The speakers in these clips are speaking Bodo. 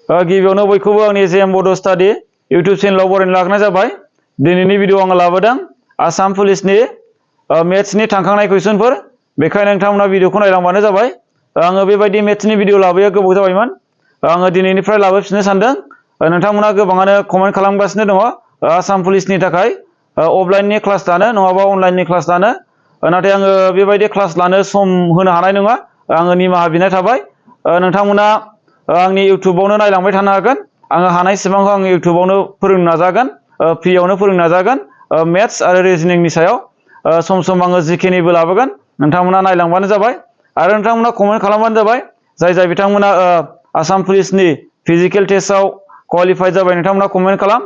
गिबियावनो बयखौबो आंनि जेएम बड' स्टाडि इउटुब चेनेलाव बरायनो लागायनाय जाबाय। दिनैनि भिडिअ आङो लाबोदों आसाम पुलिसनि मेथ्सनि थांखांनाय कुइसनफोर। बेखायनो नोंथांमोना भिडिअखौ नायलांबानो जाबाय। आङो बेबायदि मेथ्सनि भिडिअ लाबोयो गोबाव जाबायमोन। आङो दिनैनिफ्राय लाबोफिननो सानदों। नोंथांमोना गोबाङानो कमेन्ट खालामगासिनो दङ आसाम पुलिसनि थाखाय अफलाइननि क्लास लानो नङाबा अनलाइननि क्लास लानो। नाथाय आङो बेबायदि क्लास लानो सम होनो हानाय नङा। आङो निमाहा बिनाय थाबाय। नोंथांमोना आंनि इउटुबावनो नायलांबाय थानो हागोन। आङो हानायसिबांखौ आङो इउटुबावनो फोरोंनो नाजागोन। फ्रियावनो फोरोंनो नाजागोन मेथ्स आरो रिजनिंनि सायाव। सम सम आङो जिखिनिबो लाबोगोन नोंथांमोना नायलांबानो जाबाय। आरो नोंथांमोना कमेन्ट खालामबानो जाबाय। जाय बिथांमोना आसाम पुलिसनि फिजिकेल टेस्टआव क्वालिफाइड जाबाय नोंथांमोना कमेन्ट खालाम।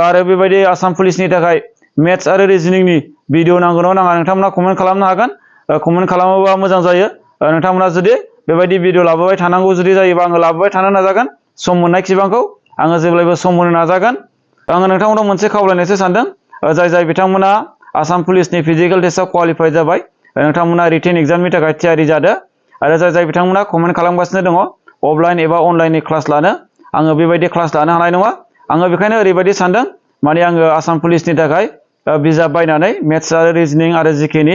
आरो बेबायदि आसाम पुलिसनि थाखाय मेथ्स आरो रिजनिंनि भिडिअ नांगौ ना नाङा नोंथांमोना कमेन्ट खालामनो हागोन। कमेन्ट खालामोबा मोजां जायो। नोंथांमोना जुदि बेबायदि भिडिअ लाबोबाय थानांगौ जुदि जायोबा आङो लाबोबाय थानो नाजागोन। सम मोननाय खिबांखौ आङो जेब्लायबो सम होनो नाजागोन। आङो नोंथांमोनाव मोनसे खावलायनायसो सानदों। जाय बिथांमोना आसाम पुलिसनि फिजिकेल टेस्टआव क्वालिफाइड जाबाय नोंथांमोना रिटेन एग्जामनि थाखाय थियारि जादो। आरो जाय बिथांमोना कमेन्ट खालामगासिनो दङ अफलाइन एबा अनलाइननि क्लास लानो, आङो बेबायदि क्लास लानो हानाय नङा। आङो बेखायनो ओरैबायदि सानदों माने आङो आसाम पुलिसनि थाखाय बिजाब बायनानै मेथ्स आरो रिजनिं आरो जिकेनि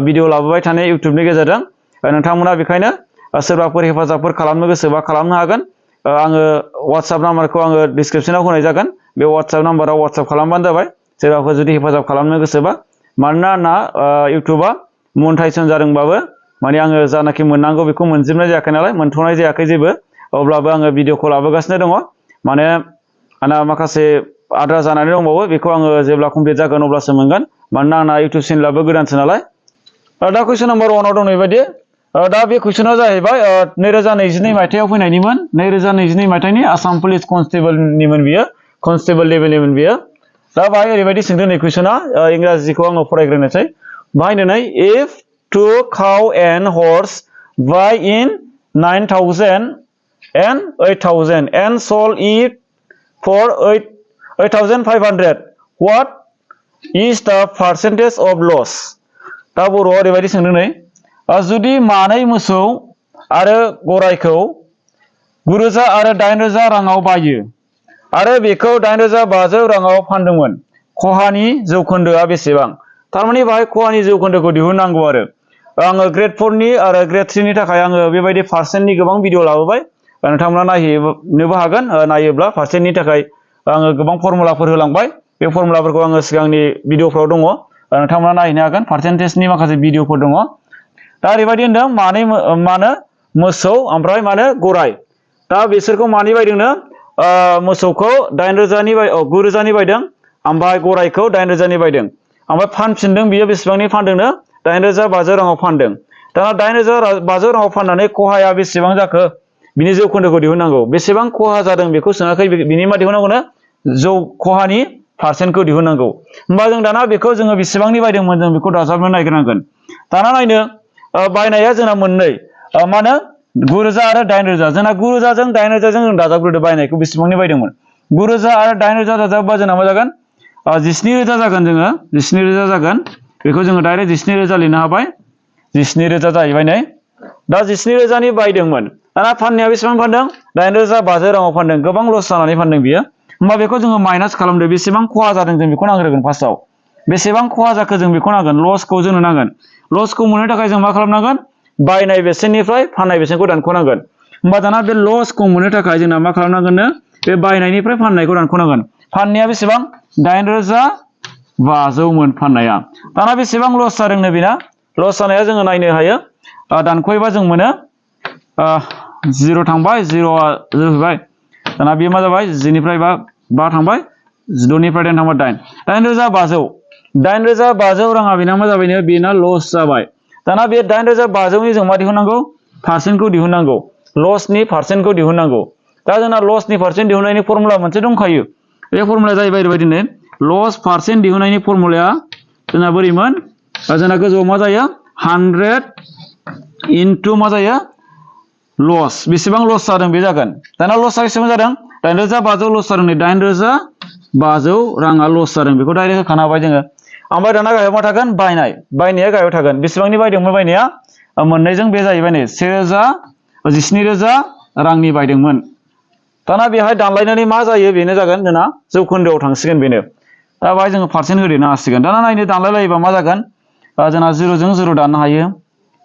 भिडिअ लाबोबाय थानाय इउटुबनि गेजेरजों नोंथांमोना बेखायनो सोरबाफोर हेफाजाबफोर खालामनो गोसोबा खालामनो हागोन। आङो वाट्सएप नाम्बारखौ आङो डिसक्रिपसनाव होनाय जागोन। बे वाट्सएप नाम्बाराव वाट्सएप खालामबानो जाबाय सोरबाफोर जुदि हेफाजाब खालामनो गोसोबा। मानोना आंना इउटुबा मनिटाइजेसन जादोंबाबो माने आङो जानाखि मोननांगौ बेखौ मोनजोबनाय जायाखै नालाय, मोनथ'नाय जायाखै जेबो। अब्लाबो आङो भिडिअखौ लाबोगासिनो दङ। माने आंना माखासे आद्रा जानानै दंबावो। बेखौ आङो जेब्ला कमप्लिट जागोन अब्लासो मोनगोन। मानोना आंना इउटुब चेनेलाबो गोदानसो नालाय। दा कुइसन नाम्बार 1आव दं नैबायदि। दा बे कुइसना जाहैबाय 2022 मायथाइयाव फैनायनिमोन। 2022 मायथाइनि आसाम पुलिस कनस्टेबलनिमोन बियो। कनस्टेबल लेभेलनिमोन बियो। दा बाहाय ओरैबायदि सोंदों नै कुइसना। इंराजिखौ आङो फरायग्रोनोसै। बाहाय दिनै if 2 cow and horse buy in 9,000 and 8,000 and sold it for 8,500 what is the percentage of loss? दा बर'आव ओरैबायदि सोंदों नै जुदि मानै मोसौ आरो गरायखौ 9,000 आरो 8,000 राङाव बायो आरो बेखौ 8,500 राङाव फानदोंमोन, खहानि जौखोन्दोआ बेसेबां? थारमाने बाहाय खहानि जौखोन्दोखौ दिहुननांगौ आरो। आङो ग्रेड 4नि आरो ग्रेड 3नि थाखाय आङो बेबायदि पार्सेन्टनि गोबां भिडिअ लाबोबाय। नोंथांमोना नायहैनोबो हागोन। नायोब्ला पार्सेन्टनि थाखाय आङो गोबां फर्मुलाफोर होलांबाय। बे फर्मुलाफोरखौ आङो सिगांनि भिडिअफ्राव दङ। नोंथांमोना नायहैनो हागोन। पार्सेन्टेजनि माखासे भिडिअफोर दङ। दा ओरैबायदि होनदों मानो मोसौ ओमफ्राय मानो गराय। दा बिसोरखौ मानि बायदोंनो मोसौखौ 9,000नि बायदों ओमफ्राय गरायखौ 9,000नि बायदों। ओमफ्राय फानफिनदों बियो बेसेबांनि फानदोंनो 8,500 राङाव फानदों। दाना 8,500 राङाव फाननानै खहाया बेसेबां जाखो बिनि जौखोन्दोखौ दिहुननांगौ। बेसेबां खहा जादों बेखौ सोङाखै, बिनि मा दिहुननांगौनो खहानि पार्सेन्टखौ दिहुननांगौ। होमबा जों दाना बेखौ जोङो बेसेबांनि बायदोंमोन जों बेखौ दाजाबनो नायग्रोनांगोन। दाना नायनो बायनाया जोंना मोननै मा होनो 9,000 आरो 8,000। जोंना 9,000 जों 8,000 जों दाजाबग्रोदो बायनायखौ बेसेबांनि बायदोंमोन। 9,000 आरो 8,000 दाजाबबा जोंना मा जागोन 17,000 जागोन। जोङो 17,000 जागोन। बेखौ जोङो डाइरेक्ट 17,000 लिरनो हाबाय। 17,000 जाहैबाय नै। दा 17,000नि बायदोंमोन। दाना फाननाया बेसेबां फानदों 8,500 राङाव फानदों। गोबां लस जानानै फानदों बियो। होमबा बेखौ जोङो माइनास खालामदो। बेसेबां खहा जादों जों बेखौ नांग्रोगोन फार्स्टआव। बेसेबां खहा जाखो जों बेखौ नांगोन। लसखौ जोंनो नांगोन। लसखौ मोननो थाखाय जों मा खालामनांगोन बायनाय बेसेननिफ्राय फाननाय बेसेनखौ दानख'नांगोन। होमबा दाना बे लसखौ मोननो थाखाय जोंना मा खालामनांगोननो बे बायनायनिफ्राय फाननायखौ दानख'नांगोन। फाननाया बेसेबां 8,500मोन फाननाया। दाना बेसेबां लस जादोंनो बेना। लस जानाया जोङो नायनो हायो। दानख'योबा जों मोनो 0 थांबाय, 0आ जोबबाय। दाना बेयो मा जाबाय 10निफ्राय 5 थांबाय, 16निफ्राय 10 थांबाय 8। 8,500 8,500 राङा बेना मा जाबायनो बेना लस जाबाय। दाना बे 8,500नि जों मा दिहुननांगौ पार्सेन्टखौ दिहुननांगौ। लसनि पार्सेन्टखौ दिहुननांगौ। दा जोंना लसनि पार्सेन्ट दिहुननायनि फर्मुला मोनसे दंखायो। बे फर्मुलाया जाहैबाय ओरैबायदिनो लस पार्सेन्ट दिहुननायनि फर्मुलाया जोंना बोरैमोन। जोंना गोजौआव मा जायो 100 इनटु मा जायो लस। बेसेबां लस जादों बे जागोन। दाना लसआ बेसेबां जादों 8,500 लस जादों। नै 8,500 राङा लस जादों। बेखौ डाइरेक्ट होखानो हाबाय जोङो। ओमफ्राय दाना गाहायाव मा थागोन बायनाया गाहायाव थागोन। बेसेबांनि बायदोंमोन बायनाया मोननैजों बे जाहैबाय नै 17,000 रांनि बायदोंमोन। दाना बेहाय दानलायनानै मा जायो बेनो जागोन जोंना जौखोन्दोआव थांसिगोन बेनो दा बाहाय जोङो पारसेन्ट होदेरनो हासिगोन दाना नायनो दानलायलायोबा मा जागोन जोंना 0 जों 0 दाननो हायो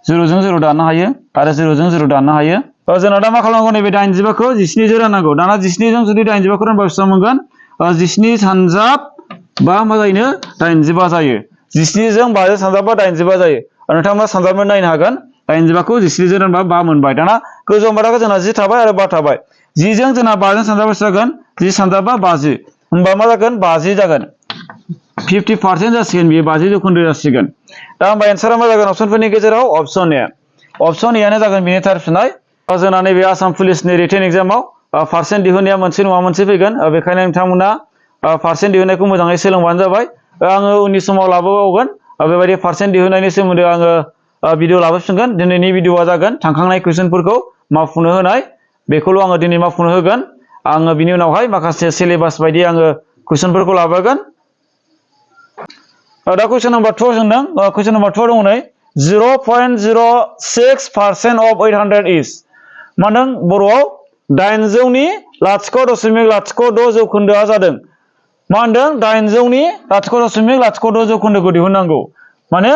0 जों 0 दाननो हायो आरो 0 जों 0 दाननो हायो जोंना दा मा खालामनांगौ नैबे 85 खौ 17 जों राननांगौ दाना 17 जों जुदि 85 खौ रानबा बेसेबां मोनगोन 17 सानजाब बा मा जायोनो 85 जायो 17 जों 5 जों सानजाबबा 85 जायो नोंथांमोना सानजाबनो नायनो हागोन 85 खौ 17 जों रानबा 5 मोनबाय दाना गोजौआव मादाखौ जोंना 10 थाबाय आरो 5 थाबाय 10 जों जोंना 5 जों सानजाबा जागोन 10 सानजाबा 50 होनबा मा जागोन 50 जागोन 50% जासिगोन बेयो 50 जौखोन्दो जासिगोन दा होनबा एन्सारा मा जागोन अपसनफोरनि गेजेराव अपसन ए आनो जागोन बेनि थार फिननाय जोंना नैबे आसाम पुलिसनि रिटेन एग्जामाव पारसेन्ट दिहुननाया मोनसे नङा मोनसे फैगोन बेखायनो नोंथांमोना पारसेन्ट दिहुननायखौ मोजाङै सोलोंबानो जाबाय आङो उननि समाव लाबोबावगोन बेबायदि पारसेन्ट दिहुननायनि सोमोन्दै आङो भिडिअ लाबोफिनगोन दिनैनि भिडिअआ जागोन थांखांनाय कुइसनफोरखौ मावफुंनो होनाय बेखौल' आङो दिनै मावफुंनो होगोन आङो बिनि उनावहाय माखासे सिलेबास बायदि आङो कुइसनफोरखौ लाबोगोन दा कुइसन नम्बर 2 सोंदों कुइसन नम्बर 2 दङ नै 0.06% of 800 is मा होनदों बर'आव 800 नि 0.06 जौखोन्दोआ जादों मा होनदों 800 नि 0.06 जौखोन्दोखौ दिहुननांगौ माने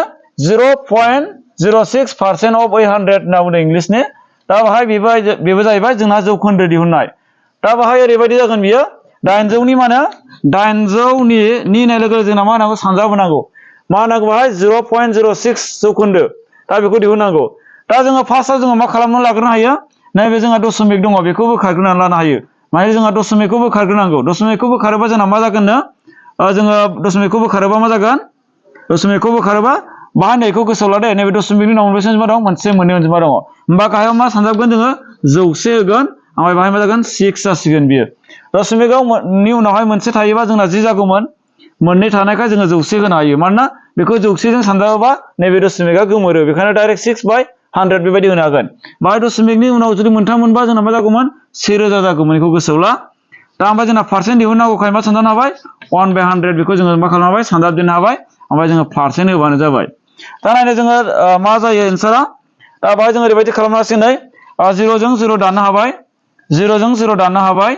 0.06% of 800 होनना बुंदों इंलिसनि दा बाहाय बेबो जाहैबाय जोंना जौखोन्दो दिहुननाय दा बाहाय ओरैबायदि जागोन बियो 800 नि माने 800 नि होननाय लोगो जोंना मा होनांगौ सानजाब होनांगौ मा होनांगौ बाहाय 0.06 जौखोन्दो दा बेखौ दिहुननांगौ दा जोङो फार्स्टआव जोङो मा खालामनानै लाग्रोनो हायो नैबे जोंहा दशमिक दङ बेखौ बोखारग्रोनानै लानो हायो माने जोंहा दशमिकखौ बोखारग्रोनांगौ दशमिकखौ बोखारोबा जोंना मा जागोननो जोङो दशमिकखौ बोखारोबा मा जागोन दशमिकखौ बोखारोबा बाहाय नैखौ गोसोआव लादो नैबे दशमिकनि उनाव मोनबेसे अनजिमा दं मोनसे मोननै अनजिमा दङ होमबा गाहायाव मा सानजाबगोन जोङो 100 होगोन ओमफ्राय बाहाय मा जागोन 6 जासिगोन बियो दशमिकआव नि उनावहाय मोनसे थायोबा जोंना 10 जागौमोन मोननै थानायखाय जोङो 100 होनो हायो मानोना बेखौ 100 जों सानजाबोबा नैबे दशमिकआ गोमोरो बेखायनो डाइरेक्ट 6/100 बेबायदि होनो हागोन बाहाय दशमिकनि उनाव जुदि मोनथाम मोनबा जोंना मा जागौमोन 1000 जागौमोन बेखौ गोसोआव ला दा ओमफ्राय जोंना पारसेन्ट दिहुननांगौखाय मा सानजाबनो हाबाय 1/100 बेखौ जोङो मा खालामनो हाबाय सानजाब दोननो हाबाय ओमफ्राय जोङो पारसेन्ट होबानो जाबाय दा नायनो जोङो मा जायो एन्सारा दा बाहाय जों ओरैबायदि खालामनांसिगोन नै 0 जों 0 दाननो हाबाय 0 जों 0 दाननो हाबाय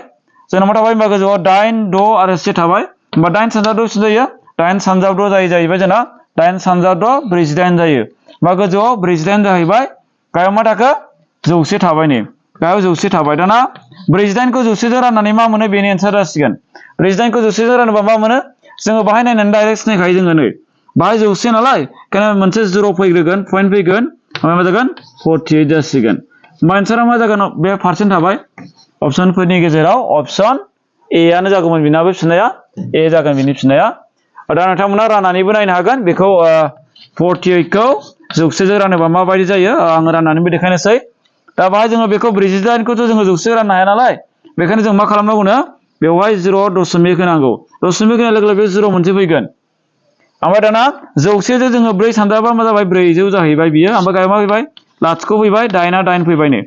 जोंना मा थाबाय होनबा गोजौआव 8 6 आरो 1 थाबाय होनबा 8 सानजाब 6 जायो 8 सानजाब 6 जाहैबाय जोंना 8 सानजाब 6 48 जायो होनबा गोजौआव 48 जाहैबाय गाहायाव मा थाखो 100 थाबाय नै गाहायाव 100 थाबाय दाना 48 खौ 100 जों राननानै मा मोनो बेनि एन्सार जासिगोन 48 खौ 100 जों रानोबा मा मोनो जोङो बाहाय नायनानै डाइरेक्ट सिनायखायो जोङो नै बाहाय 100 नालाय ओंखायनो मोनसे 0 फैग्रोगोन पइन्ट फैगोन ओमफ्राय मा जागोन 48 जासिगोन होमबा एन्सारा मा जागोन बे पारसेन्ट थाबाय अपसनफोरनि गेजेराव अपसन ए आनो जागौमोन बिनाबो फिननाया ए जागोन बिनि फिननाया दा नोंथांमोना राननानैबो नायनो हागोन बेखौ 48 खौ 100 जों रानोबा माबायदि जायो आङो राननानैबो देखायनोसै दा बाहाय जोङो बेखौ 48 खौथ' जोङो 100 राननो हाया नालाय बेखायनो जों मा खालामनांगौनो बेवहाय 0 दशमिक होनांगौ दशमिक होनाय लोगो लोगो 0 मोनसे फैगोन ओमफ्राय दाना 100 जों जोङो 4 सानजाबा मा जाबाय 400 जाहैबाय बियो ओमफ्राय गाहायाव मा फैबाय लाथिख' फैबाय 8 फैबाय नै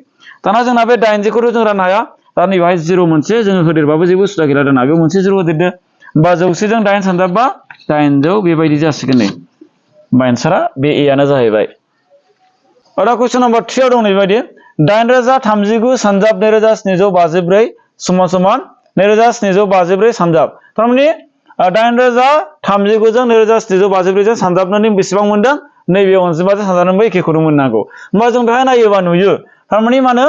दाना जोंना बे 80 खौथ' जों राननो हाया दा नैबाहाय 0 मोनसे जोङो होदेरबाबो जेबो उसुबिदा गैला दाना बेयाव मोनसे 0 होदेरदो होमबा 100 जों 8 सानजाबबा 800 बेबायदि जासिगोन नै होमबा एन्सारा बे ए आनो जाहैबाय दा कुइसन नम्बर 3 आव दं नैबायदि 8039 सानजाब 2754 समान समान 2754 सानजाब थारमाने 8039 जों 2754 जों सानजाबनानै बेसेबां मोनदों नैबे अनजिमाजों सानजाबनोबो एखेखौनो मोननांगौ होमबा जों बेहाय नायोबा नुयो थारमाने मा होनो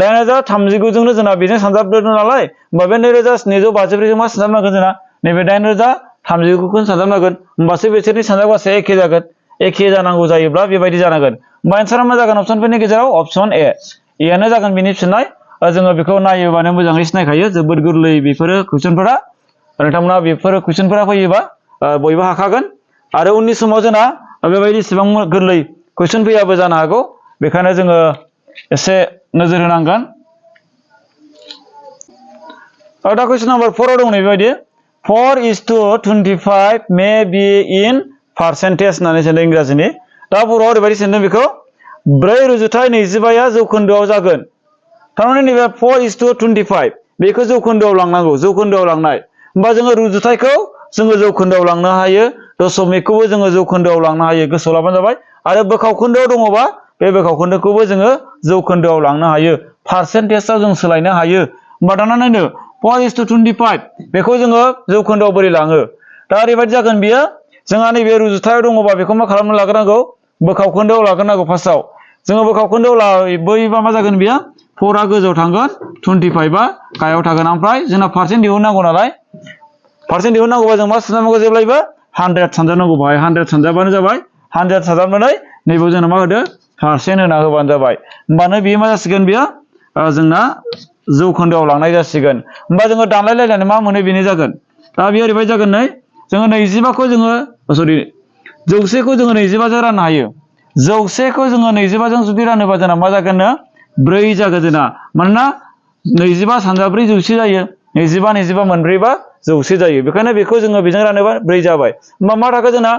8039 जोंनो जोंना बेजों सानजाबदों नालाय होमबा बे 2754 जों मा सानजाबनांगोन जोंना नैबे 8039 खौ सानजाबनांगोन होमबासो बिसोरनि सानजाबगासेया एखे जागोन एखे जानांगौ जायोब्ला बेबायदि जानांगोन होमबा एन्सारा मा जागोन अपसनफोरनि गेजेराव अपसन ए आनो जागोन बिनि फिननाय जोङो बेखौ नायोबानो मोजाङै सिनायखायो जोबोद गोरलै बेफोरो कुइसनफोरा नोंथांमोना बेफोर कुइसनफोरा फैयोबा बयबो हाखागोन आरो उननि समाव जोंना बेबायदि इसेबां गोरलै कुइसन फैयाबो जानो हागौ बेखायनो जोङो एसे नोजोर होनांगोन दा कुइसन नम्बर 4 आव दं बेबायदि 4:25 may be in percentage होननानै सोंदों इंराजिनि दा बर'आव ओरैबायदि सोंदों बेखौ 4/25 जौखोन्दोआव जागोन थारमाने नैबे 4:25 बेखौ जौखोन्दोआव लांनांगौ जौखोन्दोआव लांनाय होमबा जोङो रुजुथायखौ जोङो जौखोन्दोआव लांनो हायो दशमिकखौबो जोङो जौखोन्दोआव लांनो हायो गोसोआव लाबानो जाबाय आरो बोखावखोन्दोआव दङबा बे बोखावखोन्दोखौबो जोङो जौखोन्दोआव लांनो हायो पारसेन्टेजआव जों सोलायनो हायो होमबा दाना नायनो 4:25 बेखौ जोङो जौखोन्दोआव बोरै लाङो दा ओरैबायदि जागोन बियो जोंहा नैबे रुजुथायाव दङबा बेखौ मा खालामनो लाग्रोनांगौ बोखावखोन्दोआव लाग्रोनांगौ फार्स्टआव जोङो बोखावखोन्दोआव लाबोयोबा मा जागोन बियो 4आ गोजौआव थांगोन 25आ गाहायाव थागोन ओमफ्राय जोंना पारसेन्ट दिहुननांगौ नालाय पारसेन्ट दिहुननांगौबा जों मा साननांगौ जेब्लायबो 100 सानजानांगौ बाहाय 100 सानजाबानो जाबाय 100 सानजाबनानै नैबेयाव जोंना मा होदो पारसेन्ट होना होबानो जाबाय होमबानो बेयो मा जासिगोन बियो जोंना जौखोन्दोआव लांनाय जासिगोन होमबा जोङो दानलायलायनानै मा मोनो बेनो जागोन दा बेयो ओरैबायदि जागोन नै जोङो 25खौ जोङो सरि 100खौ जोङो 25जों राननो हायो 100खौ जोङो 25जों जुदि रानोबा जोंना मा जागोननो 4 जागोन जोंना मानोना 25 सानजा 4 जौसे जायो 25 मोनब्रैबा जौसे जायो बेखायनो बेखौ जोङो बेजों रानोबा 4 जाबाय होमबा मा थाखो जोंना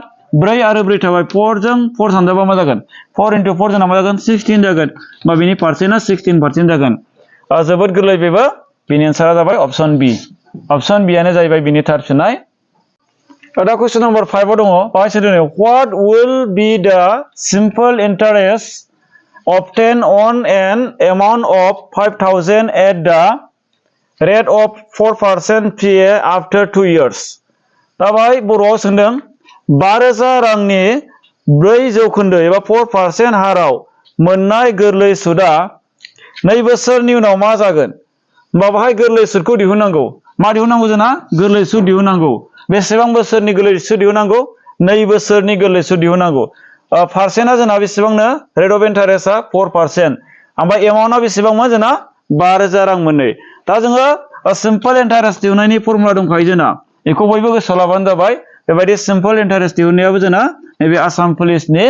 4 आरो 4 थाबाय 4 जों 4 सानजाबा मा जागोन 4 × 4 जोंना मा जागोन 16 जागोन होमबा बेनि पारसेन्टआ 16% जागोन जोबोद गोरलै बेबो बेनि एन्सारा जाबाय अप्शन बि अप्शन बि आनो जाहैबाय बिनि थार फिननाय दा कुइसन नम्बर 5 आव दङ बाहाय सोदों what will be the simple interest obtained on an amount of 5,000 at the rate of 4% PA after 2 years दा बाहाय बर'आव सोंदों 5,000 रांनि 4% एबा 4% हाराव मोननाय गोरलै सुदआ 2 बोसोरनि उनाव मा जागोन होमबा बाहाय गोरलै सुदखौ दिहुननांगौ मा दिहुननांगौ जोंना गोरलै सुद दिहुननांगौ बेसेबां बोसोरनि गोरलै सुद दिहुननांगौ 2 बोसोरनि गोरलै सुद दिहुननांगौ पारसेन्टआ जोंना बेसेबांनो रेट अफ इन्टारेस्टआ 4% ओमफ्राय एमाउन्टआ बेसेबांमोन जोंना 5,000 रां मोननै दा जोङो सिम्पल इन्टारेस्ट दिहुननायनि फर्मुला दंखायो जोंना बेखौ बयबो गोसोआव लाबानो जाबाय बेबायदि सिम्पल इन्टारेस्ट दिहुननायाबो जोंना नैबे आसाम पुलिसनि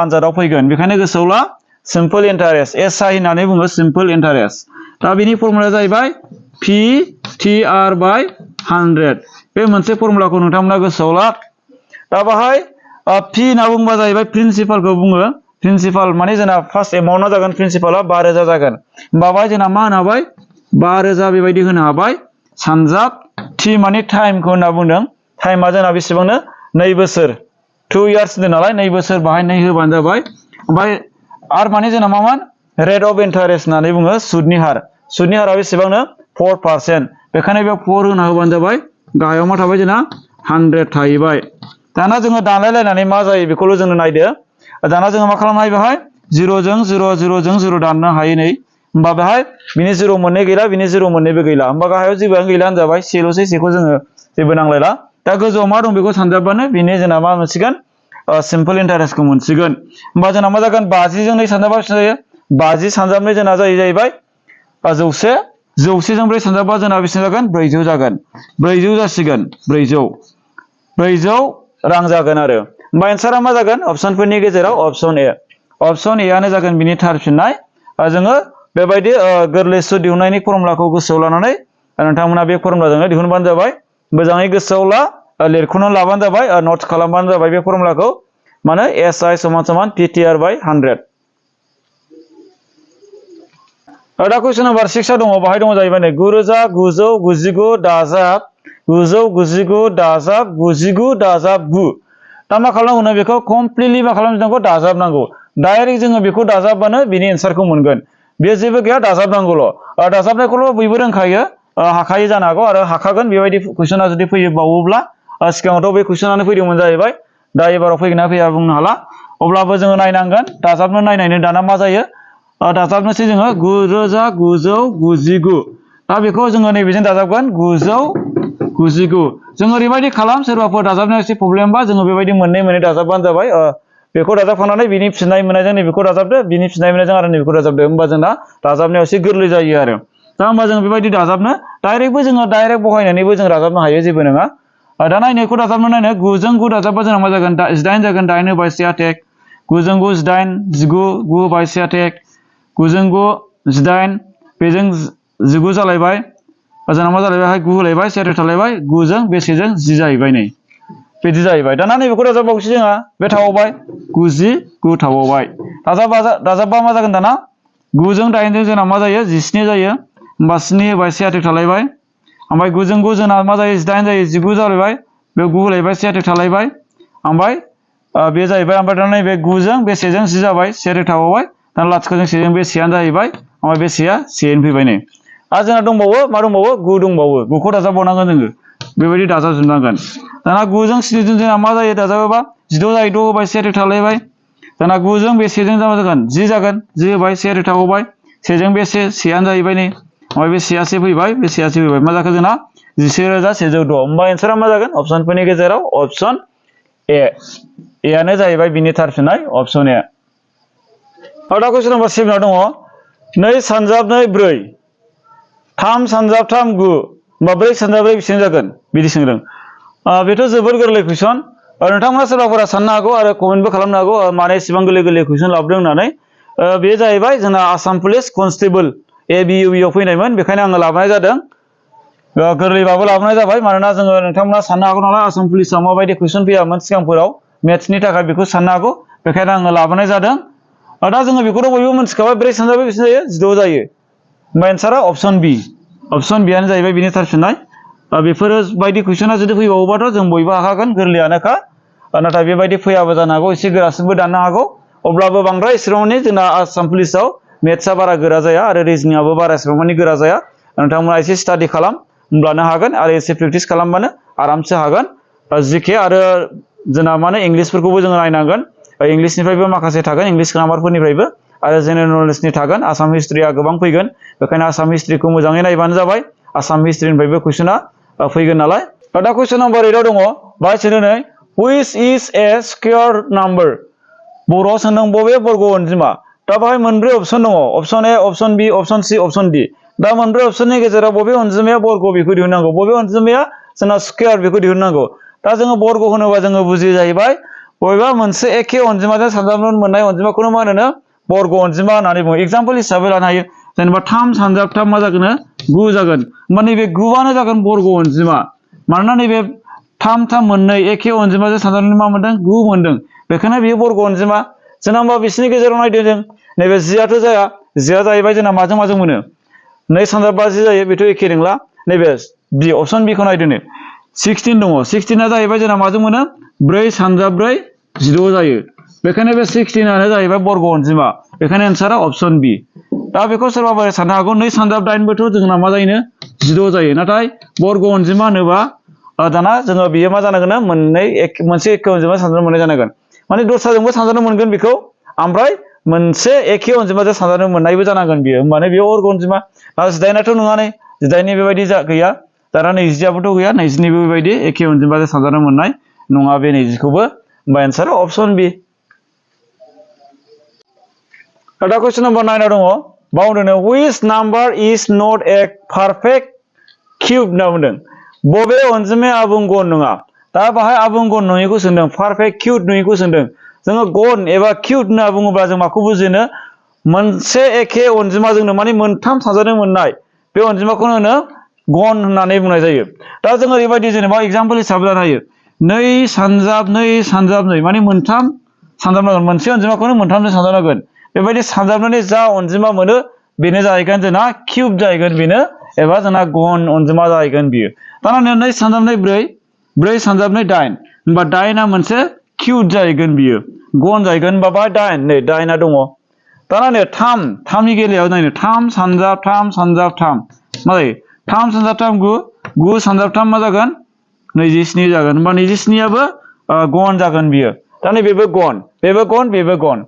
आनजादाव फैगोन बेखायनो गोसोआव ला सिम्पल इन्टारेस्ट एसआइ होननानै बुङो सिम्पल इन्टारेस्ट दा बेनि फर्मुलाया जाहैबाय PTR/100 बे मोनसे फर्मुलाखौ नोंथांमोना गोसोआव ला दा बाहाय पि होनना बुंबा जाहैबाय प्रिन्सिपालखौ बुङो प्रिन्सिपाल माने जोंना फार्स्ट एमाउन्टआ जागोन प्रिन्सिपालआ 5,000 जागोन होमबा बाहाय जोंना मा होनो हाबाय 5,000 बेबायदि होनो हाबाय सानजाब टि माने टाइमखौ होनना बुंदों टाइमा जोंना बेसेबांनो 2 बोसोर 2 इयार्स होनदों नालाय 2 बोसोर बाहाय 2 होबानो जाबाय ओमफ्राय आर माने जोंना मामोन रेट अफ इन्टारेस्ट होननानै बुङो सुदनि हारा बेसेबांनो 4% बेखायनो बेयाव 4 होना होबानो जाबाय गाहायाव मा थाबाय जोंना 100 थाहैबाय दाना जोङो दानलायलायनानै मा जायो बेखौल' जोङो नायदो दाना जोङो मा खालामनो हायो बेहाय 0 जों 0 0 जों 0 दाननो हायो नै होमबा बेहाय बिनि 0 मोननै गैला बिनि 0 मोननैबो गैला होमबा गाहायाव जेबोआनो गैला होनजाबाय सेल'सै सेखौ जोङो जेबो नांलायला दा गोजौआव मा दं बेखौ सानजाबबानो बेनि जोंना मा मोनसिगोन सिम्पल इन्टारेस्टखौ मोनसिगोन होमबा जोंना मा जागोन 50 जों 2 सानजाबा बेसेबां जायो 50 सानजाबनाय जोंना जाहैबाय 100 100 जों 4 सानजाबा जोंना बेसेबां जागोन 400 जागोन 400 जासिगोन 400 रां जागोन आरो होमबा एन्सारा मा जागोन अपसनफोरनि गेजेराव अपसन ए आनो जागोन बिनि थार फिननाय जोङो बेबायदि गोरलै सुद दिहुननायनि फर्मुलाखौ गोसोआव लानानै नोंथांमोना बे फर्मुलाजोंनो दिहुनबानो जाबाय मोजाङै गोसोआव ला लिरख'नानै लाबानो जाबाय नट खालामबानो जाबाय बे फर्मुलाखौ माने SI = PTR/100 दा कुइसन नम्बर 6 आ दङ बाहाय दङ जाहैबाय 9,999 दाजाब 999 दाजाब 99 दाजाब 9 दा मा खालामनांगौ बेखौ कमप्लिटलि मा खालामनांगौ दाजाबनांगौ डाइरेक्ट जोङो बेखौ दाजाबबानो बिनि एन्सारखौ मोनगोन बेयो जेबो गैया दाजाबनांगौल' दाजाबनायखौल' बयबो रोंखायो हाखायो जानो हागौ आरो हाखागोन बेबायदि कुइसना जुदि फैबावोब्ला सिगाङावथ' बे कुइसनानो फैदोंमोन जाहैबाय दा एबाराव फैगोन ना फैया बुंनो हाला अब्लाबो जोङो नायनांगोन दाजाबनो नायनायनो दाना मा जायो दाजाबनोसै जोङो 9,999 दा बेखौ जोङो नैबेजों दाजाबगोन 999 जों ओरैबायदि खालाम सोरबाफोर दाजाबनायाव एसे प्रब्लेमबा जोङो बेबायदि मोननै दाजाबबानो जाबाय बेखौ दाजाबखांनानै बिनि फिननाय मोननायजों नैबेखौ दाजाबदो बिनि फिननाय मोननायजों आरो नैबेखौ दाजाबदो होमबा जोंना दाजाबनायाव एसे गोरलै जायो आरो दा होमबा जों बेबायदि दाजाबनो डाइरेक्टबो जोङो डाइरेक्ट बहायनानैबो जों दाजाबनो हायो जेबो नङा दा नायनायखौ दाजाबनो 9 जों 9 दाजाबबा जोंना मा जागोन 18 जागोन 8 होबाय से आटेक 9 जों 9 18 19 9 होबाय से आटेक 9 जों 9 18 बेजों 19 जालायबाय जोंना मा जालायबाय 9 होलायबाय से आटेक थालायबाय 9 जों बेसेजों 10 जाहैबाय नै बिदि जाहैबाय दाना नैबेखौ दाजाबबावसै जोंहा बे थाबावबाय 99 थाबावबाय दाजाबबा मा जागोन दाना 9 जों 8 जों जोंना मा जायो 17 जायो होमबा 7 होबाय से आटेक थालायबाय ओमफ्राय 9 जों 9 जोंना मा जायो 18 जायो 19 जालायबाय बे 9 होलायबाय से आटेक थालायबाय ओमफ्राय बे जाहैबाय ओमफ्राय दाना नैबे 9 जों बेसेजों 10 जाबाय से आटेक थाबावबाय दाना लाथिख'जों सेजों बे सेयानो जाहैबाय ओमफ्राय बे सेया सेयैनो फैबाय नै आरो जोंना दंबावो मा दंबावो 9 दंबावो 9खौ दाजाबबावनांगोन जोङो बेबायदि दाजाबजोबनांगोन दाना 9 जों 7 जों जोंना मा जायो दाजाबोबा 12 जायो 6 होबाय 1 थालायबाय दाना 9 जों बे 1 जों जागोन 10 जागोन 10 होबाय 1 थाबावबाय 1 जों बे 1 आनो जाहैबाय नै ओमफ्राय बे 1 से फैबाय बे 1 से फैबाय मा जाखो जोंना 11,106 होमबा एन्सारा मा जागोन अपसनफोरनि गेजेराव अपसन ए आनो जाहैबाय बिनि थार फिननाय अपसन ए दा कुइसन नम्बर 7 आव दङ 2 सानजाब 2 4 3 सानजाब 3 9 होमबा 4 सानजाब 4 बेसेबां जागोन बिदि सोंदों बेथ' जोबोर गोरलै कुइसन नोंथांमोना सोरबाफोरा साननो हागौ आरो कमेन्टबो खालामनो हागौ माने एसेबां गोरलै कुइसन लाबोदों होननानै बे जाहैबाय जोंना आसाम पुलिस कनस्टेबल ABUB आव फैनायमोन बेखायनो आङो लाबोनाय जादों गोरलैबाबो लाबोनाय जाबाय मानोना जोङो नोंथांमोना साननो हागौ नालाय आसाम पुलिसाव माबायदि कुइसन फैयामोन सिगांफोराव मेथ्सनि थाखाय बेखौ साननो हागौ बेखायनो आङो लाबोनाय जादों दा जोङो बेखौथ' बयबो मिथिखाबाय 4 सानजाब 4 बेसेबां जायो 16 जायो होमबा एन्सारा अपसन बि आनो जाहैबाय बिनि थार फिननाय बेफोरो बायदि कुइसना जुदि फैबावोबाथ' जों बयबो हाखागोन गोरलैयानोखा नाथाय बेबायदि फैयाबो जानो हागौ एसे गोरासिनबो दाननो हागौ अब्लाबो बांद्राय एसेबांनि जोंना आसाम पुलिसाव मेथ्सआ बारा गोरा जाया आरो रिजनिंआबो बारा एसेबांमानि गोरा जाया नोंथांमोना एसे स्टाडि खालाम होमब्लानो हागोन आरो एसे प्रेक्टिस खालामबानो आरामसे हागोन जिके आरो जोंना माने इंलिसफोरखौबो जोङो नायनांगोन इंलिसनिफ्रायबो माखासे थागोन इंलिस ग्रामारफोरनिफ्रायबो आरो जेनेरेल नलेजनि थागोन आसाम हिस्ट्रिया गोबां फैगोन बेखायनो आसाम हिस्ट्रिखौ मोजाङै नायबानो जाबाय आसाम हिस्ट्रिनिफ्रायबो कुइसना फैगोन नालाय दा कुइसन नम्बर 8 आव दङ बाहाय सोंदों नै which is a square number बर'आव सोंदों बबे बर्ग अनजिमा दा बाहाय मोनब्रै अपसन दङ अपसन ए अपसन बि अपसन सि अपसन डि दा मोनब्रै अपसननि गेजेराव बबे अनजिमाया बर्ग बेखौ दिहुननांगौ बबे अनजिमाया जोंना स्क्वायर बेखौ दिहुननांगौ दा जोङो बर्ग होनोबा जोङो बुजियो जाहैबाय बबेबा मोनसे एखे अनजिमाजों सानजाबनानै मोननाय अनजिमाखौनो मा होनो बर्ग अनजिमा होननानै बुङो एग्जाम्पल हिसाबै लानो हायो जेनेबा 3 सानजाब 3 मा जागोन 9 जागोन होमबा नैबे 9 आनो जागोन बर्ग अनजिमा मानोना नैबे 3 3 मोननै एखे अनजिमाजों सानजाबनानै मा मोनदों 9 मोनदों बेखायनो बेयो बर्ग अनजिमा जोंना होमबा बिसोरनि गेजेराव नायदों जों नैबे 10आथ' जाया 10आ जाहैबाय जोंना माजों माजों मोनो 2 सानजाब 5 10 जायो बेथ' एखे नंला नैबे बि अपसन बिखौ नायदो 16 दङ 16आ जाहैबाय जोंना माजों मोनो 4 सानजाब 4 16 जायो बेखायनो बे 16 आनो जाहैबाय बर्ग अनजिमा बेखायनो एन्सारा अपसन बि दा बेखौ सोरबाबा साननो हागौ 2 सानजाब 8 बोथ' जोंना मा जायो 16 जायो नाथाय बर्ग अनजिमा होनोबा दाना जोङो बियो मा जानांगोन मोनसे एखे अनजिमा सानजाबनो मोननाय जानांगोन माने दस्राजोंबो सानजाबनो मोनगोन बेखौ ओमफ्राय मोनसे एखे अनजिमाजों सानजाबनो मोननायबो जानांगोन बियो होमबानो बेयो बर्ग अनजिमा 18आथ' नङा नै 18नि बेबायदि गैया दाना 20आबोथ' गैया 20निबो बेबायदि एखे अनजिमाजों सानजाबनो मोननाय नङा बे 20खौबो होमबा एन्सारा अपसन बि दा कुइसन नम्बर 9 आव दङ बावदों which number is not a perfect cube होनना बुंदों बबे अनजिमाया आबुं गन नङा दा बाहाय आबुं गन नङिखौ सोंदों पारफेक्ट क्यूब नङिखौ सोंदों जोङो गन एबा क्यूब होनना बुङोब्ला जों माखौ बुजिनो मोनसे एखे अनजिमाजोंनो माने मोनथाम सानजाबनो मोननाय बे अनजिमाखौनो होनो गन होननानै बुंनाय जायो दा जोङो ओरैबायदि जेनेबा एग्जाम्पल हिसाबै लानो हायो 2 सानजाब 2 माने मोनथाम सानजाबनांगोन मोनसे अनजिमाखौनो मोनथामजों सानजाबनांगोन बेबायदि सानजाबनानै जा अनजिमा मोनो बेनो जाहैगोन जोंना क्यूब जाहैगोन बेनो एबा जोंना गन अनजिमा जाहैगोन बियो दाना 2 सानजाब 4 4 सानजाब 8 होनबा 8आ मोनसे क्यूब जाहैगोन बियो गन जाहैगोन होनबा 8 नै 8आ दङ दाना 3 नि बेलायाव नायनो 3 सानजाब 3 मा जायो 3 सानजाब 3 9 सानजाब 3 मा जागोन 27 जागोन होनबा 27आबो गन जागोन बियो दा नैबेबो गन बेबो गन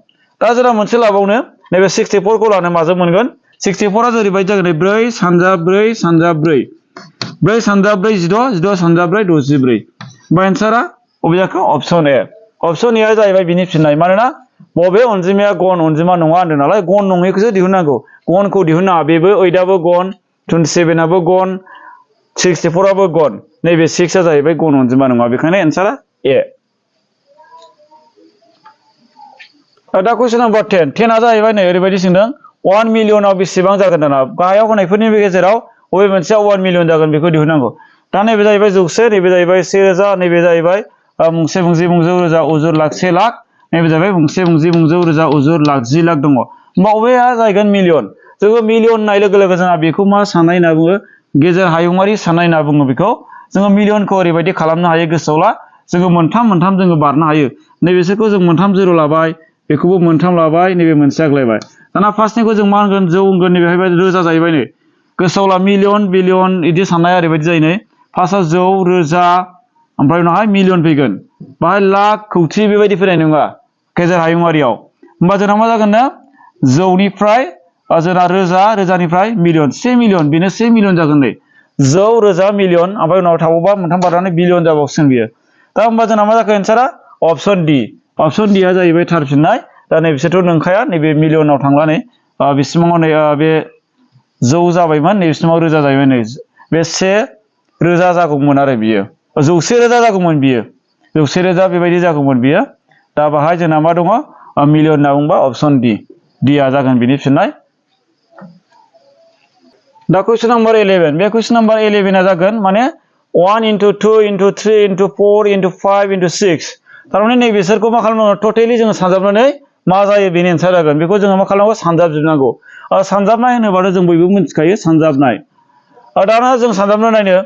दा जोंना मोनसे लाबावनो नैबे 64 खौ लानो माजों मोनगोन 64आ ओरैबायदि जागोन 4 सानजाब 4 सानजाब 4 4 सानजाब 4 16 16 सानजाब 4 64 होमबा एन्सारा बबे जाखो अपसन ए आ जाहैबाय बिनि फिननाय मानोना बबे अनजिमाया गन अनजिमा नङा होनदों नालाय गन नङैखौसो दिहुननांगौ गनखौ दिहुननाङा बेबो 8आबो गन 27आबो गन 64आबो गन नैबे 6आ जाहैबाय गन अनजिमा नङा बेखायनो एन्सारा ए दा कुइसन नम्बर 10 जाहैबाय नै ओरैबायदि सोंदों 1 मिलियनाव बेसेबां जागोन दाना गाहायाव होनायफोरनि गेजेराव बबे मोनसेया 1 मिलियन जागोन बेखौ दिहुननांगौ दा नैबे जाहैबाय जौसे नैबे जाहैबाय 1000 नैबे जाहैबाय मुंसे मुंजि मुंजौ रोजा उजुर लाख 1 लाख नैबे जाहैबाय मुंसे मुंजि मुंजौ रोजा उजुर लाख 10 लाख दङ होमबा बबेया जाहैगोन मिलियन जोङो मिलियन होननाय लोगो लोगो जोंहा बेखौ मा साननाय होनना बुङो गेजेर हायुङारि साननाय होनना बुङो बेखौ जोङो मिलियनखौ ओरैबायदि खालामनो हायो गोसोआव ला जोङो मोनथाम जोङो बारनो हायो नैबेसोरखौ जों मोनथाम जिर' लाबाय बेखौबो मोनथाम लाबाय नैबे मोनसे आग्लायबाय दाना फार्स्टनिखौ जों मा होनगोन जौ होनगोन नैबेहाय रोजा जाहैबाय नै गोसोआव ला मिलियन बिलियन इदि साननाय ओरैबायदि जायो नै फार्स्टआव जौ रोजा ओमफ्राय उनावहाय मिलियन फैगोन बाहाय लाख कौटि बेबायदि फैनाय नङा गेजेर हायुङारियाव होमबा जोंना मा जागोन ना जौनिफ्राय जोंना रोजा रोजानिफ्राय मिलियन 1 मिलियन बेनो 1 मिलियन जागोन नै जौ रोजा मिलियन ओमफ्राय उनाव थाबावबा मोनथाम बारनानै बिलियन जाबावसिगोन बियो दा होमबा जोंना मा जाखो एन्सारा अपसन डि आ जाहैबाय थार फिननाय दा नै बिसोरथ' नंखाया नैबे मिलियनाव थांला नै बिसिमाव नै बे जौ जाबायमोन नै बिसिमाव रोजा जाहैबाय नै बे 1 रोजा जागौमोन आरो बियो 100 रोजा जागौमोन बियो 100 रोजा बेबायदि जागौमोन बियो दा बाहाय जोंना मा दङ मिलियन होनना बुंबा अपसन डि आ जागोन बिनि फिननाय दा कुइसन नाम्बार 11 बे कुइसन नाम्बार 11 आ जागोन माने 1 into 2 into 3 into 4 into 5 into 6 थारमाने नै बिसोरखौ मा खालामनांगौ टटेलि जोङो सानजाबनानै मा जायो बेनि एन्सार जागोन बेखौ जोङो मा खालामनांगौ सानजाबजोबनांगौ सानजाबनाय होनोबाथ' जों बयबो मिथिखायो सानजाबनाय दाना जों सानजाबनो नायनो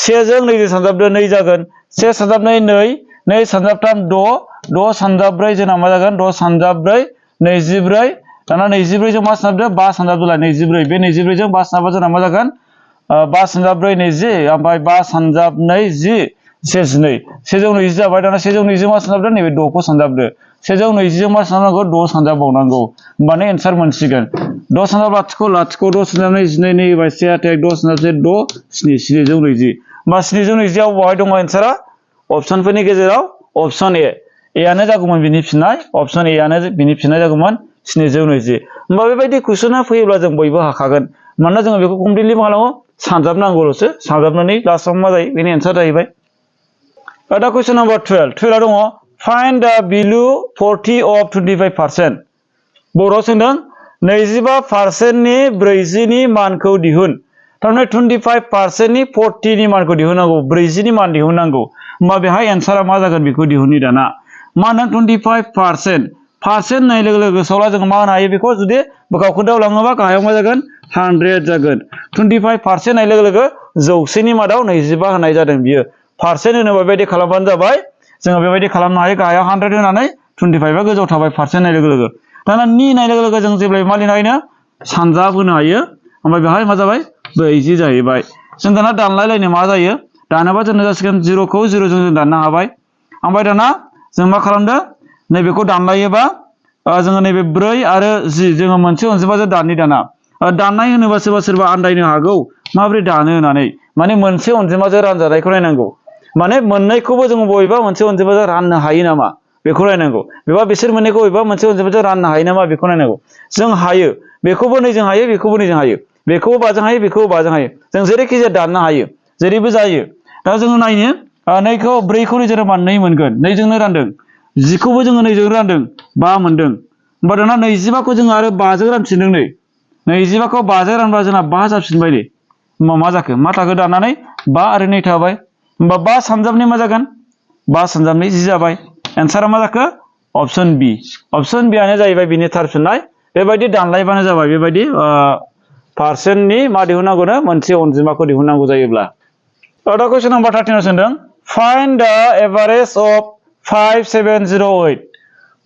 1 जों 2 जों सानजाबदो 2 जागोन 1 सानजाबनाय 2 2 सानजाबथाम 6 6 सानजाब 4 जोंना मा जागोन 6 सानजाब 4 24 दाना 24 जों मा सानजाबदो 5 सानजाबदोलाय 24 बे 24 जों 5 सानजाबा जोंना मा जागोन 5 सानजाब 4 20 ओमफ्राय 5 सानजाब 2 10 1 12 1 जों 20 जाबाय दाना 1 जों 20 मा सानजाबदो नैबे 6 खौ सानजाबदो 1 जों 20 जों मा सानजाबनांगौ 6 सानजाबबावनांगौ होमबानो एन्सार मोनसिगोन 6 सानजाब लाथिख' लाथिख' 6 सानजाब 12 नै बाय 1 आथेक 6 सानजाब 6 7 जों 20 होमबा 7 जों 20 आव बहाय दङ एन्सारा अपसनफोरनि गेजेराव अपसन ए आनो जागौमोन बिनि फिननाय अपसन ए आनो बिनि फिननाय जागौमोन 7 जों 20 होमबा बेबायदि कुइसना फैयोब्ला जों बयबो हाखागोन मानोना जोङो बेखौ कमप्लिटलि मा खालामो सानजाबनांगौल'सो सानजाबनानै लास्टआव मा जायो बेनि एन्सार जाहैबाय दा कुइसन नाम्बार 12 दङ फाइन्ड द भेल्यु 40 of 25% बर'आव सोंदों 25% नि 40 नि मानखौ दिहुन थारमाने 25% नि 40 नि मानखौ दिहुननांगौ 40 नि मान दिहुननांगौ होमबा बेहाय एन्सारा मा जागोन बेखौ दिहुननि दाना मा होनदों 25% होननाय लोगो लोगो गोसोआव जों मा होनो हायो बेखौ जुदि गावखोन्दायाव लाङोबा गाहायाव मा जागोन 100 जागोन 25% होननाय लोगो लोगो जौसेनि मादाव 25 होनाय जादों बियो पारसेन्ट होनोबा बेबायदि खालामबानो जाबाय जोङो बेबायदि खालामनो हायो गाहायाव 100 होनानै 25 आ गोजौआव थाबाय पारसेन्ट होननाय लोगो लोगो दाना नि होननाय लोगो लोगो जों जेब्लायबो मा लिरनो हायो सानजाब होनो हायो ओमफ्राय बेहाय मा जाबाय 40 जाहैबाय जों दाना दानलायलायनो मा जायो दानोबा जोंनो जासिगोन 0 खौ 0 जों दाननो हाबाय ओमफ्राय दाना जों मा खालामदों नैबेखौ दानलायोबा जोङो नैबे 4 आरो 10 जोङो मोनसे अनजिमाजों दाना दाननाय होनोबा सोरबा आन्दायनो हागौ माबोरै दानो होननानै माने मोनसे अनजिमाजों रानजानायखौ नायनांगौ माने मोननैखौबो जों बबेबा मोनसे अनजिमाजों राननो हायो नामा बेखौ नायनांगौ बेबा बिसोर मोननैखौ बबेबा मोनसे अनजिमाजों राननो हायो नामा बेखौ नायनांगौ जों हायो बेखौबो नैजों हायो बेखौबो नैजों हायो बेखौबो 5 जों हायो बेखौबो 5 जों हायो जों जेरैखि जाया दाननो हायो जेरैबो जायो दा जोङो नायनो 2 खौ 4 खौ नैजों रानबा 2 मोनगोन 2 जोंनो रानदों 10 खौबो जोङो 2 जों रानदों 5 मोनदों होमबा दाना 25 खौ जोङो आरो 5 जों रानफिनदों नै 25 खौ 5 जों रानबा जोंना 5 जाफिनबाय नै होमबा मा जाखो मा थाखो दाननानै 5 आरो 2 थाबाय होमबा 5 सानजाबनि मा जागोन 5 सानजाबनि 10 जाबाय एन्सारा मा जाखो अपसन बि आनो जाहैबाय बिनि थार फिननाय बेबायदि दानलायबानो जाबाय बेबायदि पारसेन्टनि मा दिहुननांगौनो मोनसे अनजिमाखौ दिहुननांगौ जायोब्ला दा कुइसन नाम्बार 13 आव सोंदों फाइन्ड द एभारेज अफ 5708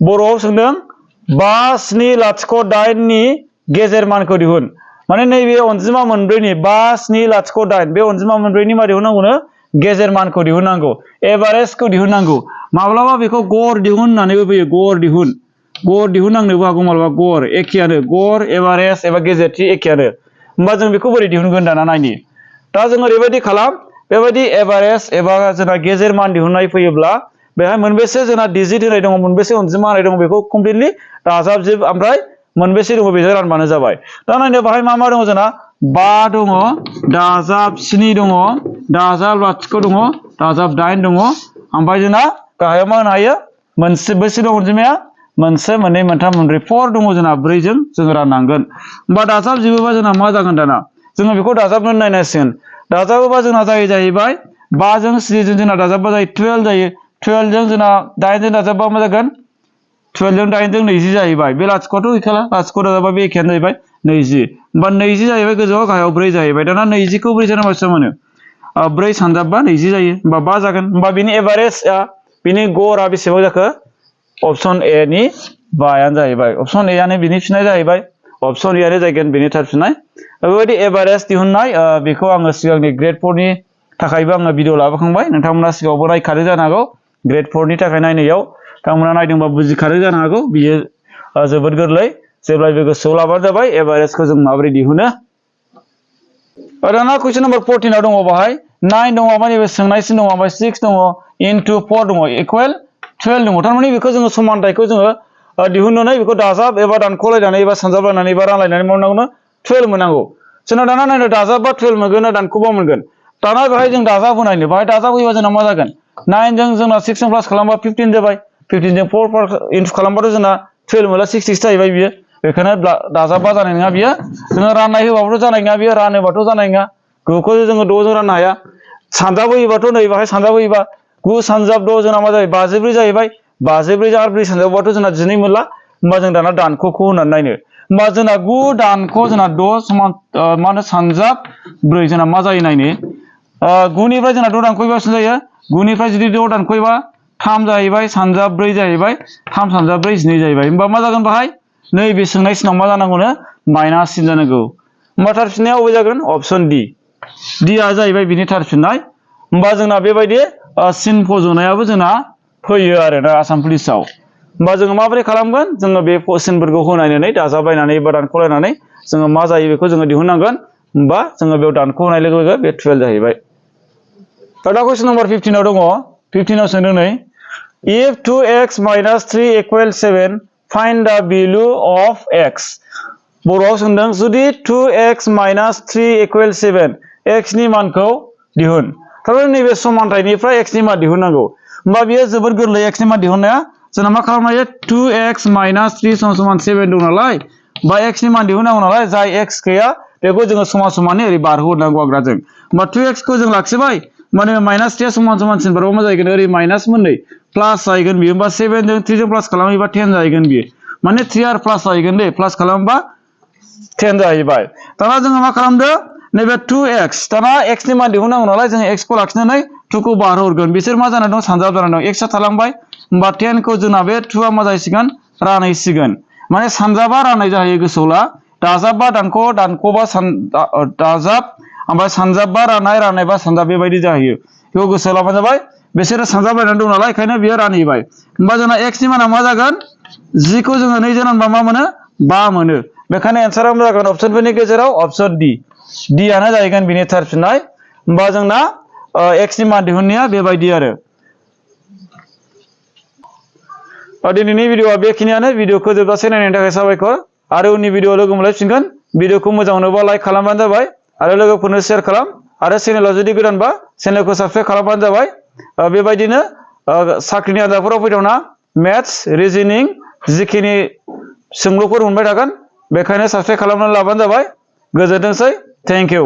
बर'आव सोंदों 5708 नि गेजेर मानखौ दिहुन माने नैबे अनजिमा मोनब्रैनि 5708 बे अनजिमा मोनब्रैनि मा दिहुननांगौनो गेजेर मानखौ दिहुननांगौ एभारेजखौ दिहुननांगौ माब्लाबा बेखौ गर दिहुन होननानैबो फैयो गर दिहुननांनोबो हागौ माब्लाबा गर एखेयानो गर एभारेज एबा गेजेरथि एखेयानो होमबा जों बेखौ बोरै दिहुनगोन दाना नायनि दा जों ओरैबायदि खालाम बेबायदि एभारेज एबा जोंना गेजेर मान दिहुननाय फैयोब्ला बेहाय मोनबेसे जोंना डिजिट होनाय दङ मोनबेसे अनजिमा होनाय दङ बेखौ कमप्लिटलि दाजाबजोब ओमफ्राय मोनबेसे दङ बेजों रानबानो जाबाय दा नायनो बाहाय मा दङ जोंना 5 दङ दाजाब 7 दङ दाजाब 0 दङ दाजाब 8 दङ ओमफ्राय जोंना गाहायाव मा होनो हायो मोनसे बेसे दं अनजिमाया 1 2 3 4 4 दङ जोंना 4 जों जों राननांगोन होमबा दाजाबजोबोबा जोंना मा जागोन दाना जोङो बेखौ दाजाबनो नायनांसिगोन दाजाबोबा जोंना जाहैबाय 5 जों 7 जों जोंना दाजाबबा जायो 12 जायो 12 जों जोंना 8 जों दाजाबबा मा जागोन 12 जों 8 जों 20 जाहैबाय बे लाथिख'आथ' गैखाला लाथिख' दाजाबा बे एखेयानो जाहैबाय 20 होमबा 20 जाहैबाय गोजौआव गाहायाव 4 जाहैबाय दाना 20 खौ 4 जों बेसेबां मोनो 4 सानजाबबा 20 जायो होमबा 5 जागोन होमबा बिनि एभारेजआ बिनि गড়आ बेसेबां जाखो अपसन ए नि 5 आनो जाहैबाय अपसन ए आनो बिनि फिननाय जाहैबाय अपसन ए आनो जागोन बिनि थार फिननाय बेबायदि एभारेज दिहुननाय बेखौ आङो सिगांनि ग्रेड 4 नि थाखायबो आङो भिडिअ लाबोखांबाय नोंथांमोना सिगाङावबो नायखादों जानो हागौ ग्रेड 4 नि थाखाय नायनायाव नोंथांमोना नायदोंबा बुजिखादों जानो हागौ बियो जोबोद गोरलै जेब्लायबो गोसोआव लाबानो जाबाय एभारेजखौ जों माबोरै दिहुनो दाना कुइसन नम्बर 14 आव दङ बाहाय 9 दङ माने बे सोंनायसिन दङ ओमफ्राय 6 दङ इनटु 4 दङ इकुवेल 12 दङ थारमाने बेखौ जोङो समानथायखौ जोङो दिहुननानै बेखौ दाजाब एबा दानख'लायनानै एबा सानजाबलायनानै एबा रानलायनानै मावनांगौनो 12 मोननांगौ जोंना दाना नायनो दाजाबबा 12 मोनगोन ना दानख'बा मोनगोन दाना बेहाय जों दाजाब होनायनो बाहाय दाजाब होयोबा जोंना मा जागोन 9 जों जोंना 6 जों प्लास खालामबा 15 जाबाय 15 जों 4 इनटु खालामबाथ' जोंना 12 मोनला 66 जाहैबाय बियो बेखायनो दाजाबबा जानाय नङा बियो जोङो राननाय होबाबोथ' जानाय नङा बियो रानोबाथ' जानाय नङा 9खौ जोङो 6 जों राननो हाया सानजाब होयोबाथ' नै बाहाय सानजाब होयोबा 9 सानजाब 6 जोंना मा जायो 54 जाहैबाय 54 आरो 4 सानजाबबाथ' जोंना 12 मोनला होमबा जों दाना दानख'खौ होनानै नायनो होमबा जोंना 9 दानख' जोंना 6 समान मा होनो सानजाब 4 जोंना मा जायो नायनो 9 निफ्राय जोंना 6 दानख'योबा बेसेबां जायो 9 निफ्राय जुदि 6 दानख'योबा 3 जाहैबाय सानजाब 4 जाहैबाय 3 सानजाब 4 12 जाहैबाय होमबा मा जागोन बाहाय नैबे सोंनाय सिनाव मा जानांगौनो माइनास सिन जानांगौ होमबा थार फिननाया अबे जागोन अप्शन डि डिआ जाहैबाय बिनि थार फिननाय होमबा जोंना बेबायदि सिन फज'नायाबो जोंना फैयो आरोना आसाम पुलिसाव होमबा जोङो माबोरै खालामगोन जोङो बे सिनफोरखौ होनायनानै दाजाबलायनानै एबा दानख'लायनानै जोङो मा जायो बेखौ जोङो दिहुननांगोन होमबा जोङो बेयाव दानख'नाय लोगो लोगो बे 12 जाहैबाय दा कुइसन नम्बर 15 आव दङ 15 आव सोंदों नै if 2x minus 3 equals 7 find the value of x बर'आव सोंदों जुदि 2x minus 3 equals 7 x नि मानखौ दिहुन थारमाने नैबे समानथायनिफ्राय x नि मान दिहुननांगौ होमबा बियो जोबोद गोरलै x नि मान दिहुननाया जोंना मा खालामनो हायो 2x minus 3 समान 7 दं नालाय बा x नि मान दिहुननांगौ नालाय जाय x गैया बेखौ जोङो समान समानै ओरै बारहोहरनांगौ आग्राजों होमबा 2x खौ जों लाखिबाय माने माइनास 3 समान सिन बारबा मा जाहैगोन ओरै माइनास मोननै प्लास जाहैगोन बियो होमबा 7 जों 3 जों प्लास खालामोबा 10 जाहैगोन बियो माने 3 आरो प्लास जाहैगोन दे प्लास खालामोबा 10 जाहैबाय दाना जोङो मा खालामदो नैबे 2x दाना x नि मान दिहुननांगौ नालाय जोङो x खौ लाखिनानै 2 खौ बारहोहरगोन बिसोर मा जाना दं सानजाब जाना दं x आ थालांबाय होमबा 10 खौ जोंना बे 2 आ मा जाहैसिगोन रानहैसिगोन माने सानजाबा राननाय जाहैयो गोसोआव ला दाजाबबा दानख'बा दाजाब ओमफ्राय सानजाबबा राननायबा सानजाब बेबायदि जाहैयो बेखौ गोसोआव लाबानो जाबाय बिसोरो सानजाबलायनानै दं नालाय ओंखायनो बियो रानहैबाय होमबा जोंना x नि माना मा जागोन 10 खौ जोङो 2 जों रानबा मा मोनो 5 मोनो बेखायनो एन्सारा मा जागोन अप्शनफोरनि गेजेराव अप्शन डि डिआनो जाहैगोन बिनि थार फिननाय होमबा जोंना x नि मान दिहुननाया बेबायदि आरो दिनैनि भिडिअआ बेखिनियानो भिडिअखौ जोबजासे नायनायनि थाखाय साबायखर आरो उननि भिडिअआव लोगो मोनलायफिनगोन भिडिअखौ मोजां मोनोबा लाइक खालामबानो जाबाय आरो लोगोफोरनो शेयार खालाम आरो चेनेलाव जुदि गोदानबा चेनेलखौ साबस्क्राइब खालामबानो जाबाय बेबायदिनो साख्रिनि आनजादफोराव फैथावना मेथ्स रिजनिं जिखिनि सोंलुफोर मोनबाय थागोन बेखायनो साबस्क्राइब खालामनानै लाबानो जाबाय गोजोनथोंसै थेंक इउ